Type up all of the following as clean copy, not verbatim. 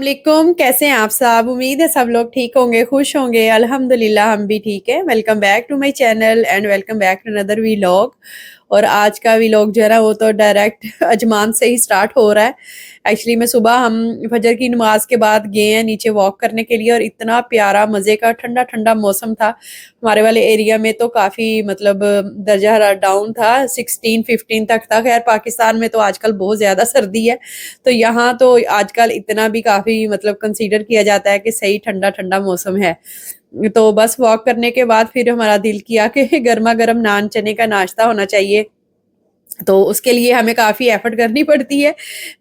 वालेकुम। कैसे हैं आप सब? उम्मीद है सब लोग ठीक होंगे, खुश होंगे। अल्हम्दुलिल्लाह हम भी ठीक है। Welcome back to my channel and welcome back to another vlog. और आज का व्लॉग जो है ना वो तो डायरेक्ट अजमान से ही स्टार्ट हो रहा है। एक्चुअली मैं सुबह हम फजर की नमाज के बाद गए हैं नीचे वॉक करने के लिए और इतना प्यारा मज़े का ठंडा ठंडा मौसम था। हमारे वाले एरिया में तो काफ़ी मतलब दर्जा हरारत डाउन था, 16-15 तक था। खैर पाकिस्तान में तो आजकल बहुत ज़्यादा सर्दी है, तो यहाँ तो आजकल इतना भी काफ़ी मतलब कंसीडर किया जाता है कि सही ठंडा ठंडा मौसम है। तो बस वॉक करने के बाद फिर हमारा दिल किया कि गर्मा गर्म नान चने का नाश्ता होना चाहिए। तो उसके लिए हमें काफ़ी एफर्ट करनी पड़ती है।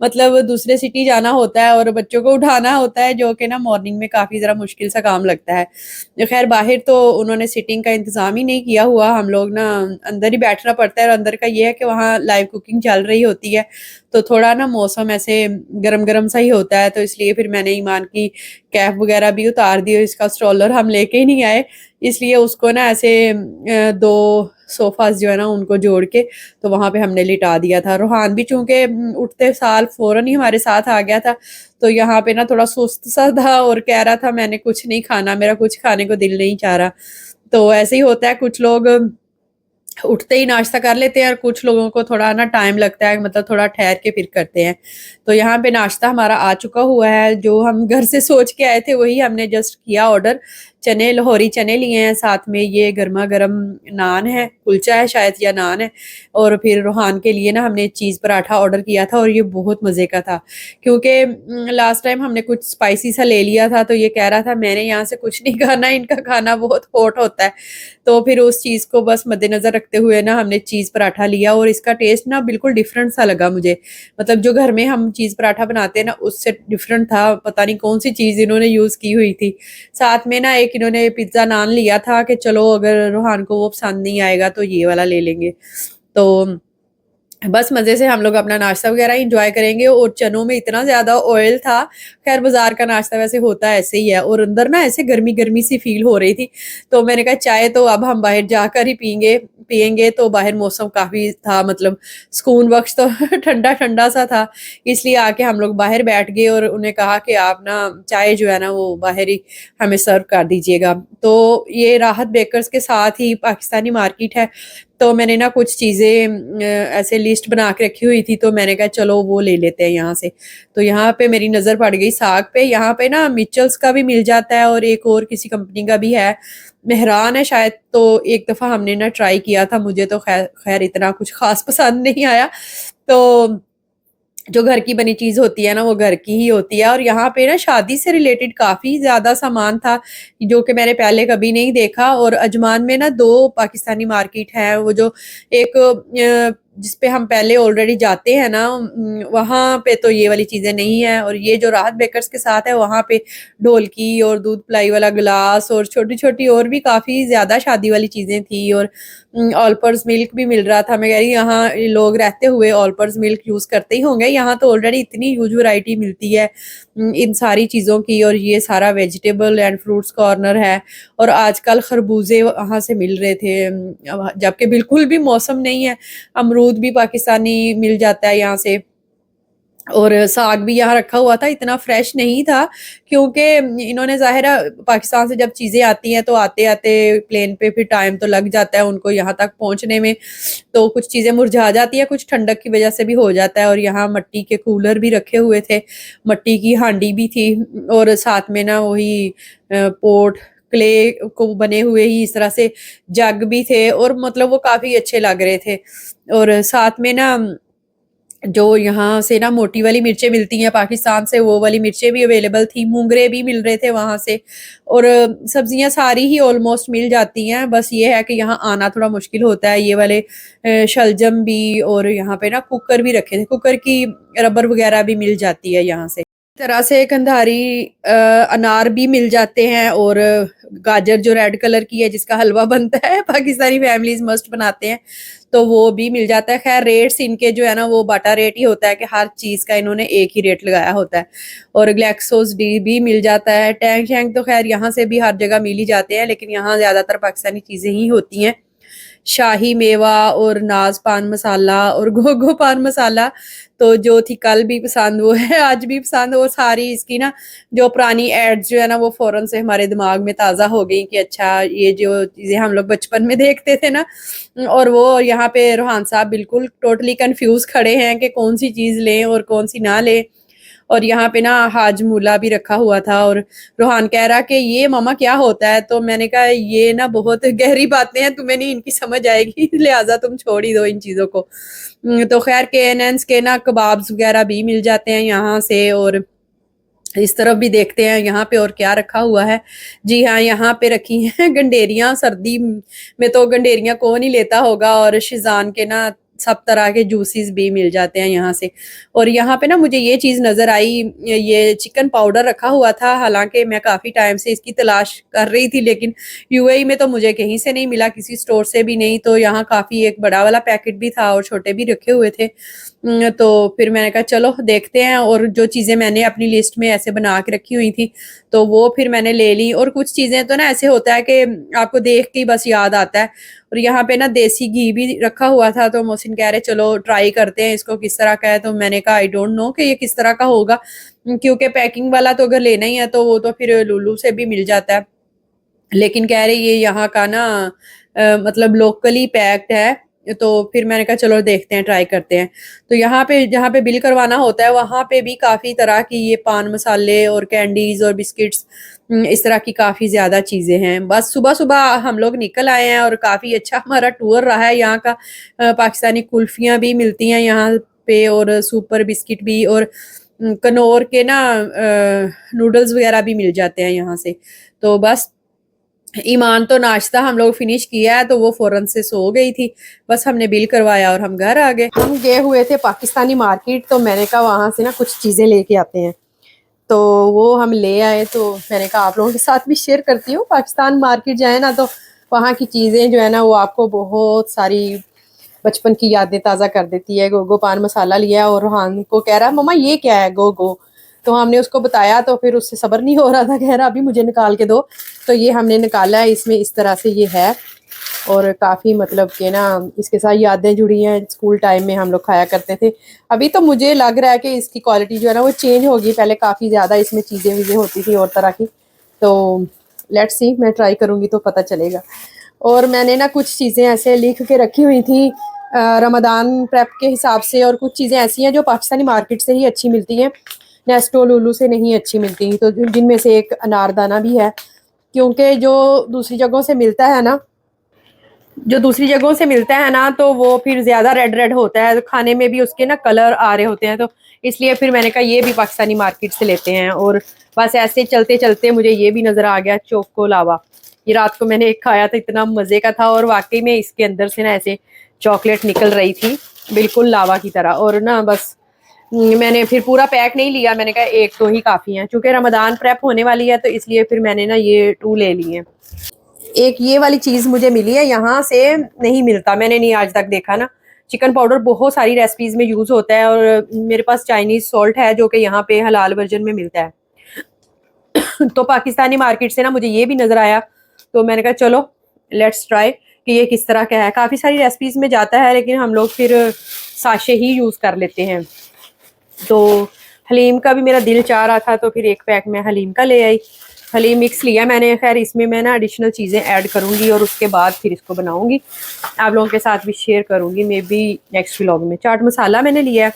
मतलब दूसरे सिटी जाना होता है और बच्चों को उठाना होता है, जो कि ना मॉर्निंग में काफ़ी ज़रा मुश्किल सा काम लगता है। खैर बाहर तो उन्होंने सिटिंग का इंतज़ाम ही नहीं किया हुआ, हम लोग ना अंदर ही बैठना पड़ता है। और अंदर का ये है कि वहाँ लाइव कुकिंग चल रही होती है, तो थोड़ा ना मौसम ऐसे गरम-गरम सा ही होता है। तो इसलिए फिर मैंने ईमान की कैप वगैरह भी उतार दी और इसका स्ट्रोलर हम लेके ही नहीं आए। इसलिए उसको ना ऐसे 2 सोफ़ाज़ जो है ना उनको जोड़ के तो वहाँ पे हमने लिटा दिया था। रूहान भी चूँकि उठते साल फ़ौरन ही हमारे साथ आ गया था, तो यहाँ पे ना थोड़ा सुस्त सा था और कह रहा था मैंने कुछ नहीं खाना, मेरा कुछ खाने को दिल नहीं चाह रहा। तो ऐसे ही होता है, कुछ लोग उठते ही नाश्ता कर लेते हैं और कुछ लोगों को थोड़ा ना टाइम लगता है, मतलब थोड़ा ठहर के फिर करते हैं। तो यहाँ पे नाश्ता हमारा आ चुका हुआ है, जो हम घर से सोच के आए थे वही हमने जस्ट किया ऑर्डर। चने, लाहौरी चने लिए हैं, साथ में ये गरमा-गरम नान है, कुलचा है शायद या नान है। और फिर रूहान के लिए ना हमने चीज़ पराठा ऑर्डर किया था और ये बहुत मज़े का था। क्योंकि लास्ट टाइम हमने कुछ स्पाइसी सा ले लिया था, तो ये कह रहा था मैंने यहाँ से कुछ नहीं खाना, इनका खाना बहुत हॉट होता है। तो फिर उस चीज़ को बस मद्देनज़र रखते हुए ना हमने चीज़ पराठा लिया और इसका टेस्ट ना बिल्कुल डिफरेंट सा लगा मुझे। मतलब जो घर में हम चीज़ पराठा बनाते हैं ना उससे डिफरेंट था, पता नहीं कौन-सी चीज़ इन्होंने यूज़ की हुई थी। साथ में ना एक इन्होंने पिज़्ज़ा नान लिया था कि चलो अगर रूहान को वो पसंद नहीं आएगा तो ये वाला ले लेंगे। तो बस मज़े से हम लोग अपना नाश्ता वग़ैरह एन्जॉय करेंगे और चनों में इतना ज़्यादा ऑयल था। ख़ैर बाज़ार का नाश्ता वैसे होता ऐसे ही है और अंदर ना ऐसे गर्मी-गर्मी सी फ़ील हो रही थी। तो मैंने कहा चाय तो अब हम बाहर जाकर ही पिएँगे। तो बाहर मौसम काफ़ी था, मतलब सुकून बख्श तो ठंडा-ठंडा सा था। इसलिए आके हम लोग बाहर बैठ गए और उन्हें कहा कि आप ना चाय जो है ना वो बाहर ही हमें सर्व कर दीजिएगा। तो ये राहत बेकर्स के साथ ही पाकिस्तानी मार्केट है। तो मैंने ना कुछ चीज़ें ऐसे लिस्ट बना के रखी हुई थी, तो मैंने कहा चलो वो ले लेते हैं यहाँ से। तो यहाँ पे मेरी नज़र पड़ गई साग पे। यहाँ पे ना मिचल्स का भी मिल जाता है और एक और किसी कंपनी का भी है, मेहरान है शायद। तो एक दफ़ा हमने ना ट्राई किया था, मुझे तो ख़ैर इतना कुछ ख़ास पसंद नहीं आया। तो जो घर की बनी चीज़ होती है ना, वो घर की ही होती है। और यहाँ पे ना शादी से रिलेटेड काफ़ी ज़्यादा सामान था, जो कि मैंने पहले कभी नहीं देखा। और अजमान में ना 2 पाकिस्तानी मार्केट हैं, वो जो एक जिस पे हम पहले ऑलरेडी जाते हैं ना, वहाँ पे तो ये वाली चीज़ें नहीं हैं। और ये जो राहत बेकर्स के साथ है, वहाँ पे ढोलकी और दूध पिलाई वाला गिलास और छोटी-छोटी और भी काफ़ी ज़्यादा शादी वाली चीज़ें थी। और ऑल पर्स मिल्क भी मिल रहा था। मैं कह रही यहाँ लोग रहते हुए ऑल पर्स मिल्क यूज़ करते ही होंगे, यहाँ तो ऑलरेडी इतनी ह्यूज वैरायटी मिलती है इन सारी चीज़ों की। और ये सारा वेजिटेबल एंड फ्रूट्स कॉर्नर है। और आजकल खरबूजे वहाँ से मिल रहे थे, जबकि बिल्कुल भी मौसम नहीं है। अमरूद भी पाकिस्तानी मिल जाता है यहाँ से। और साग भी यहाँ रखा हुआ था, इतना फ्रेश नहीं था क्योंकि इन्होंने ज़ाहिर है पाकिस्तान से जब चीज़ें आती हैं तो आते-आते प्लेन पे फिर टाइम तो लग जाता है उनको यहाँ तक पहुँचने में। तो कुछ चीज़ें मुरझा जाती हैं, कुछ ठंडक की वज़ह से भी हो जाता है। और यहाँ मिट्टी के कूलर भी रखे हुए थे, मिट्टी की हांडी भी थी और साथ में ना वही पॉट क्ले को बने हुए ही इस तरह से जग भी थे और मतलब वो काफ़ी अच्छे लग रहे थे। और साथ में ना जो यहाँ से ना मोटी वाली मिर्चें मिलती हैं पाकिस्तान से, वो वाली मिर्चें भी अवेलेबल थी, मूँगरे भी मिल रहे थे वहाँ से। और सब्जियाँ सारी ही ऑलमोस्ट मिल जाती हैं, बस ये है कि यहाँ आना थोड़ा मुश्किल होता है। ये वाले शलजम भी और यहाँ पे ना कुकर भी रखे थे, कुकर की रबर वग़ैरह भी मिल जाती है यहाँ से। तरह से कंधारी अनार भी मिल जाते हैं और गाजर जो रेड कलर की है जिसका हलवा बनता है पाकिस्तानी फैमिलीज़ मस्ट बनाते हैं, तो वो भी मिल जाता है। ख़ैर रेट्स इनके जो है ना वो बाटा रेट ही होता है कि हर चीज़ का इन्होंने एक ही रेट लगाया होता है। और ग्लैक्सोज़ डी भी मिल जाता है। टैंग शैंग तो ख़ैर यहाँ से भी हर जगह मिल ही जाते हैं, लेकिन यहाँ ज़्यादातर पाकिस्तानी चीज़ें ही होती हैं। शाही मेवा और नाज पान मसाला और गोगो पान मसाला, तो जो थी कल भी पसंद वो है आज भी पसंद। और सारी इसकी ना जो पुरानी एड्स जो है ना वो फौरन से हमारे दिमाग में ताज़ा हो गई कि अच्छा ये जो चीज़ें हम लोग बचपन में देखते थे ना। और वो यहाँ पे रोहान साहब बिल्कुल टोटली कंफ्यूज खड़े हैं कि कौन सी चीज़ लें और कौन सी ना लें। और यहाँ पे ना हाजमूला भी रखा हुआ था और रोहान कह रहा कि ये मामा क्या होता है, तो मैंने कहा ये ना बहुत गहरी बातें हैं, तुम्हें नहीं इनकी समझ आएगी लिहाजा तुम छोड़ ही दो इन चीज़ों को। तो खैर KNNs के ना कबाब्स वगैरह भी मिल जाते हैं यहाँ से। और इस तरफ भी देखते हैं यहाँ पे और क्या रखा हुआ है। जी हाँ, यहाँ पे रखी हैं गंडेरियाँ। सर्दी में तो गंडेरियाँ कौन ही लेता होगा। और शिजान के ना सब तरह के जूसेस भी मिल जाते हैं यहाँ से। और यहाँ पे ना मुझे ये चीज़ नज़र आई, ये चिकन पाउडर रखा हुआ था। हालांकि मैं काफ़ी टाइम से इसकी तलाश कर रही थी, लेकिन UAE में तो मुझे कहीं से नहीं मिला, किसी स्टोर से भी नहीं। तो यहाँ काफ़ी एक बड़ा वाला पैकेट भी था और छोटे भी रखे हुए थे। तो फिर मैंने कहा चलो देखते हैं। और जो चीज़ें मैंने अपनी लिस्ट में ऐसे बना के रखी हुई थी तो वो फिर मैंने ले ली। और कुछ चीज़ें तो ना ऐसे होता है कि आपको देख के ही बस याद आता है। और यहाँ पे ना देसी घी भी रखा हुआ था, तो मोहसिन कह रहे चलो ट्राई करते हैं इसको किस तरह का है। तो मैंने कहा आई डोंट नो कि ये किस तरह का होगा, क्योंकि पैकिंग वाला तो अगर लेना ही है तो वो तो फिर लुलू से भी मिल जाता है। लेकिन कह रहे ये यहाँ का ना मतलब लोकली पैक्ड है। तो फिर मैंने कहा चलो देखते हैं, ट्राई करते हैं। तो यहाँ पे जहाँ पे बिल करवाना होता है वहाँ पे भी काफ़ी तरह की ये पान मसाले और कैंडीज और बिस्किट्स, इस तरह की काफ़ी ज़्यादा चीज़ें हैं। बस सुबह सुबह हम लोग निकल आए हैं और काफ़ी अच्छा हमारा टूर रहा है। यहाँ का पाकिस्तानी कुल्फियाँ भी मिलती हैं यहाँ पे और सुपर बिस्किट भी। और कनौर के ना नूडल्स वगैरह भी मिल जाते हैं यहाँ से। तो बस ईमान तो नाश्ता हम लोग फिनिश किया है तो वो फौरन से सो गई थी। बस हमने बिल करवाया और हम घर आ गए। हम गए हुए थे पाकिस्तानी मार्केट, तो मैंने कहा वहाँ से ना कुछ चीज़ें लेके आते हैं। तो वो हम ले आए। तो मैंने कहा आप लोगों के साथ भी शेयर करती हूँ। पाकिस्तान मार्केट जाए ना तो वहाँ की चीज़ें जो है ना वो आपको बहुत सारी बचपन की यादें ताज़ा कर देती है। गोगो पान मसाला लिया और रोहान को कह रहा है मम्मा ये क्या है गोगो। तो हमने उसको बताया तो फिर उससे सब्र नहीं हो रहा था, कह रहा अभी मुझे निकाल के दो। तो ये हमने निकाला है, इसमें इस तरह से ये है। और काफ़ी मतलब कि ना इसके साथ यादें जुड़ी हैं, स्कूल टाइम में हम लोग खाया करते थे। अभी तो मुझे लग रहा है कि इसकी क्वालिटी जो है ना वो चेंज होगी, पहले काफ़ी ज़्यादा इसमें चीज़ें वीज़ें होती थी और तरह की। तो लेट्स सी, मैं ट्राई करूँगी तो पता चलेगा। और मैंने ना कुछ चीज़ें ऐसे लिख के रखी हुई थी रमदान प्रेप के हिसाब से। और कुछ चीज़ें ऐसी हैं जो पाकिस्तानी मार्केट से ही अच्छी मिलती हैं, नेस्टो लुलू से नहीं अच्छी मिलती। तो जिनमें से एक अनारदाना भी है, क्योंकि जो दूसरी जगहों से मिलता है ना तो वो फिर ज़्यादा रेड रेड होता है, तो खाने में भी उसके ना कलर आ रहे होते हैं। तो इसलिए फिर मैंने कहा ये भी पाकिस्तानी मार्केट से लेते हैं। और बस ऐसे चलते चलते मुझे ये भी नज़र आ गया चोको लावा। ये रात को मैंने एक खाया था, इतना मज़े का था। और वाकई में इसके अंदर से ना ऐसे चॉकलेट निकल रही थी बिल्कुल लावा की तरह। और ना बस मैंने फिर पूरा पैक नहीं लिया, मैंने कहा एक तो ही काफ़ी है, क्योंकि रमदान प्रेप होने वाली है तो इसलिए फिर मैंने ना ये 2 ले लिए। एक ये वाली चीज़ मुझे मिली है, यहाँ से नहीं मिलता, मैंने नहीं आज तक देखा ना। चिकन पाउडर बहुत सारी रेसिपीज़ में यूज़ होता है और मेरे पास चाइनीज़ सॉल्ट है जो कि यहाँ पे हलाल वर्जन में मिलता है। तो पाकिस्तानी मार्केट से ना मुझे ये भी नज़र आया, तो मैंने कहा चलो लेट्स ट्राई कि ये किस तरह का है। काफ़ी सारी रेसिपीज़ में जाता है लेकिन हम लोग फिर साशे ही यूज़ कर लेते हैं। तो हलीम का भी मेरा दिल चाह रहा था तो फिर एक पैक मैं हलीम का ले आई। हलीम मिक्स लिया मैंने। खैर इसमें मैं ना एडिशनल चीज़ें ऐड करूँगी और उसके बाद फिर इसको बनाऊँगी, आप लोगों के साथ भी शेयर करूँगी मे बी नेक्स्ट व्लॉग में। चाट मसाला मैंने लिया है,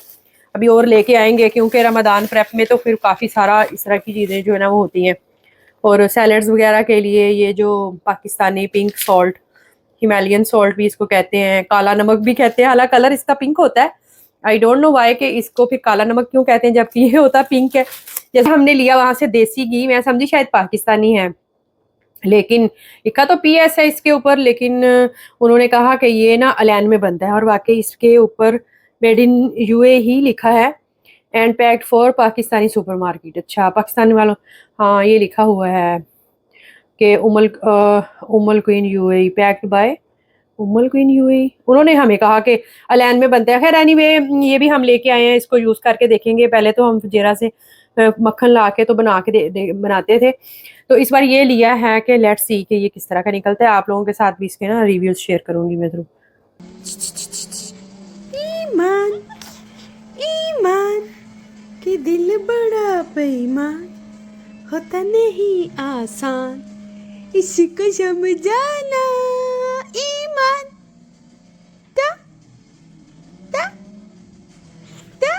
अभी और लेके आएंगे क्योंकि रमदान प्रेप में तो फिर काफ़ी सारा इस तरह की चीज़ें जो है ना वो होती हैं। और सैलड्स वगैरह के लिए ये जो Pakistani pink salt, Himalayan salt भी इसको कहते हैं, काला नमक भी कहते हैं, हालांकि कलर इसका पिंक होता है। आई डोंट नो वाई कि इसको फिर काला नमक क्यों कहते हैं जबकि ये होता पिंक है। जैसे हमने लिया वहां से देसी घी, मैं समझी शायद पाकिस्तानी है, लेकिन लिखा तो PS है इसके ऊपर, लेकिन उन्होंने कहा कि ये ना अलैन में बनता है और वाकई इसके ऊपर मेड इन UAE ही लिखा है and packed for Pakistani supermarket. अच्छा पाकिस्तानी वालों, हाँ ये लिखा हुआ है कि Umal queen UAE packed by Umal queen UAE। उन्होंने हमें कहा कि अलैन में बनता है। खैर एनीवे ये भी हम लेके आए हैं, इसको यूज़ करके देखेंगे। पहले तो हम फुजेरा से मक्खन ला के तो बना के बनाते थे। तो इस बार ये लिया है कि लेट्स सी कि ये किस तरह का निकलता है। आप लोगों के साथ भी इसके ना रिव्यूज शेयर करूंगी मैं थ्रू। ईमान ईमान कि दिल बड़ा बेईमान, होता नहीं आसान इसको समझाना। ईमान ता ता ता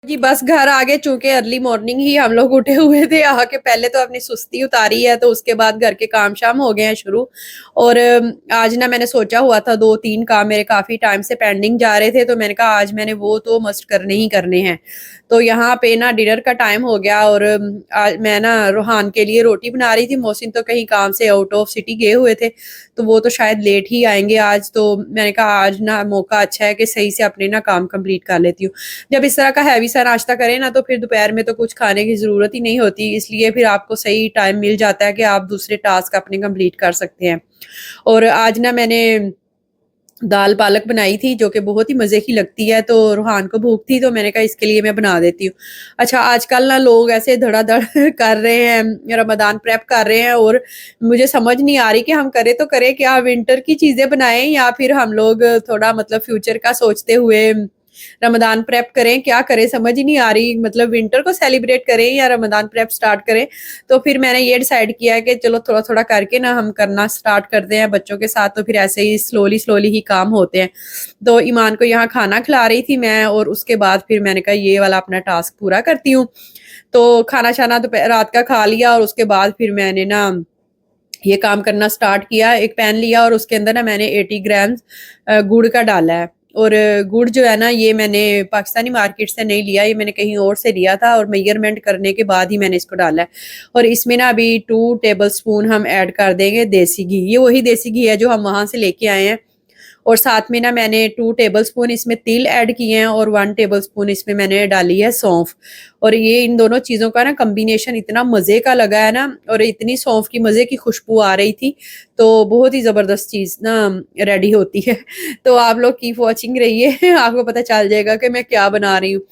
जी बस घर आगे, चूंकि अर्ली मॉर्निंग ही हम लोग उठे हुए थे, आके पहले तो अपनी सुस्ती उतारी है, तो उसके बाद घर के काम शाम हो गए हैं शुरू। और आज ना मैंने सोचा हुआ था 2-3 काम मेरे काफी टाइम से पेंडिंग जा रहे थे, तो मैंने कहा आज मैंने वो तो मस्ट करने ही करने हैं। तो यहाँ पे ना डिनर का टाइम हो गया और आज मैं ना रूहान के लिए रोटी बना रही थी। मोहसिन तो कहीं काम से आउट ऑफ सिटी गए हुए थे, तो वो तो शायद लेट ही आएंगे आज। तो मैंने कहा आज ना मौका अच्छा है कि सही से अपने ना काम कंप्लीट कर लेती हूँ। जब इस तरह का हैवी सा नाश्ता करें ना, तो फिर दोपहर में तो कुछ खाने की ज़रूरत ही नहीं होती, इसलिए फिर आपको सही टाइम मिल जाता है कि आप दूसरे टास्क अपने कंप्लीट कर सकते हैं। और आज ना मैंने दाल पालक बनाई थी, जो कि बहुत ही मज़े की लगती है, तो रूहान को भूख थी, तो मैंने कहा इसके लिए मैं बना देती हूँ। अच्छा, आजकल ना लोग ऐसे धड़ाधड़ कर रहे हैं, रमज़ान प्रेप कर रहे हैं, और मुझे समझ नहीं आ रही कि हम करें तो करें क्या? विंटर की चीज़ें बनाएँ या फिर हम लोग थोड़ा मतलब फ्यूचर का सोचते हुए रमदान प्रेप करें, क्या करें समझ ही नहीं आ रही। मतलब विंटर को सेलिब्रेट करें या रमदान प्रेप स्टार्ट करें। तो फिर मैंने ये डिसाइड किया है कि चलो थोड़ा-थोड़ा करके ना हम करना स्टार्ट करते हैं बच्चों के साथ, तो फिर ऐसे ही स्लोली-स्लोली ही काम होते हैं। तो ईमान को यहाँ खाना खिला रही थी मैं, और उसके बाद फिर मैंने कहा ये वाला अपना टास्क पूरा करती हूँ। तो खाना-शाना रात का खा लिया, और उसके बाद फिर मैंने ना ये काम करना स्टार्ट किया। एक पैन लिया और उसके अंदर ना मैंने 80 ग्राम्स गुड़ का डाला है। और गुड़ जो है ना, ये मैंने पाकिस्तानी मार्केट से नहीं लिया, ये मैंने कहीं और से लिया था, और मेजरमेंट करने के बाद ही मैंने इसको डाला है। और इसमें ना अभी 2 टेबलस्पून हम ऐड कर देंगे देसी घी। ये वही देसी घी है जो हम वहाँ से लेके आए हैं। और साथ में ना मैंने 2 टेबलस्पून इसमें तिल ऐड किए हैं, और 1 टेबलस्पून इसमें मैंने डाली है सौंफ। और ये इन दोनों चीज़ों का ना कॉम्बिनेशन इतना मज़े का लगा है ना, और इतनी सौंफ की मज़े की खुशबू आ रही थी, तो बहुत ही ज़बरदस्त चीज़ ना रेडी होती है। तो आप लोग कीप वॉचिंग रहिए, आपको पता चल जाएगा कि मैं क्या बना रही हूँ।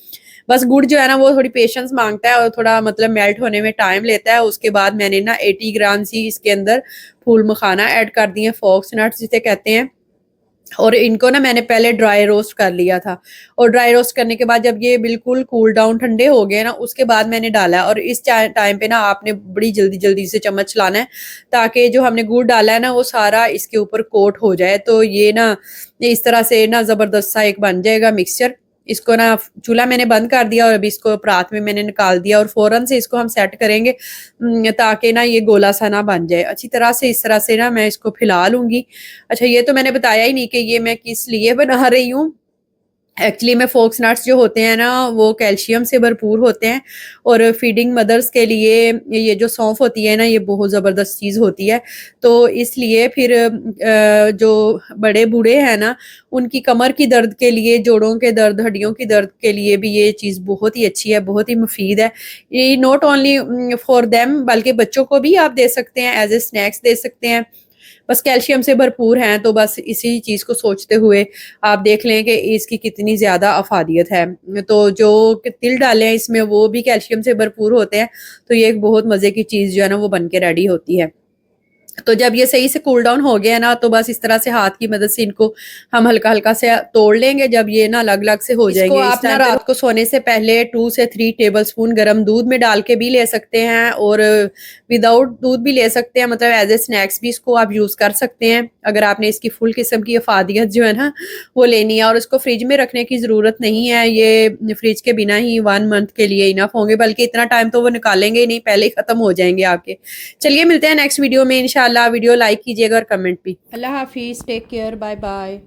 बस गुड़ जो है ना, वो थोड़ी पेशेंस मांगता है और थोड़ा मतलब मेल्ट होने में टाइम लेता है। उसके बाद मैंने ना 80 ग्राम ही इसके अंदर फूल मखाना ऐड कर दिए, फॉक्स नट्स जिसे कहते हैं। और इनको ना मैंने पहले ड्राई रोस्ट कर लिया था, और ड्राई रोस्ट करने के बाद जब ये बिल्कुल कूल डाउन ठंडे हो गए ना, उसके बाद मैंने डाला है। और इस टाइम पे ना आपने बड़ी जल्दी जल्दी से चम्मच चलाना है, ताकि जो हमने गुड़ डाला है ना, वो सारा इसके ऊपर कोट हो जाए। तो ये ना इस तरह से ना ज़बरदस्त सा एक बन जाएगा मिक्सचर। इसको ना चूल्हा मैंने बंद कर दिया, और अभी इसको परात में मैंने निकाल दिया, और फ़ौरन से इसको हम सेट करेंगे, ताकि ना ये गोला सा ना बन जाए। अच्छी तरह से इस तरह से ना मैं इसको फैला लूँगी। अच्छा, ये तो मैंने बताया ही नहीं कि ये मैं किस लिए बना रही हूँ। एक्चुअली में फोक्स नट्स जो होते हैं ना, वो कैल्शियम से भरपूर होते हैं, और फीडिंग मदर्स के लिए ये जो सौंफ होती है ना, ये बहुत ज़बरदस्त चीज़ होती है। तो इसलिए फिर जो बड़े बूढ़े हैं ना, उनकी कमर की दर्द के लिए, जोड़ों के दर्द, हड्डियों की दर्द के लिए भी ये चीज़ बहुत ही अच्छी है, बहुत ही मुफीद है। ये नॉट ओनली फॉर देम, बल्कि बच्चों को भी आप दे सकते हैं, एज ए स्नैक्स दे सकते हैं। बस कैल्शियम से भरपूर हैं, तो बस इसी चीज़ को सोचते हुए आप देख लें कि इसकी कितनी ज़्यादा अफ़ादियत है। तो जो तिल डाले हैं इसमें, वो भी कैल्शियम से भरपूर होते हैं, तो ये एक बहुत मज़े की चीज़ जो है ना, वो बन के रेडी होती है। तो जब ये सही से कूल डाउन हो गया ना, तो बस इस तरह से हाथ की मदद से इनको हम हल्का-हल्का से तोड़ लेंगे, जब ये ना अलग-अलग से हो जाएंगे। इसको आप ना रात को सोने से पहले 2 से 3 टेबलस्पून गरम दूध में डाल के भी ले सकते हैं, और विदाउट दूध भी ले सकते हैं, मतलब एज ए स्नैक्स भी इसको आप यूज़ कर सकते हैं, अगर आपने इसकी फुल किस्म की अफादियत जो है ना, वो लेनी है। और इसको फ्रिज में रखने की ज़रूरत नहीं है, ये फ्रिज के बिना ही 1 मंथ के लिए इनफ होंगे, बल्कि इतना टाइम तो वो निकालेंगे ही नहीं, पहले ही ख़त्म हो जाएंगे आपके। चलिए मिलते हैं नेक्स्ट वीडियो में इंशाल्लाह। वीडियो लाइक कीजिएगा और कमेंट भी। अल्लाह हाफिज़, टेक केयर, बाय बाय।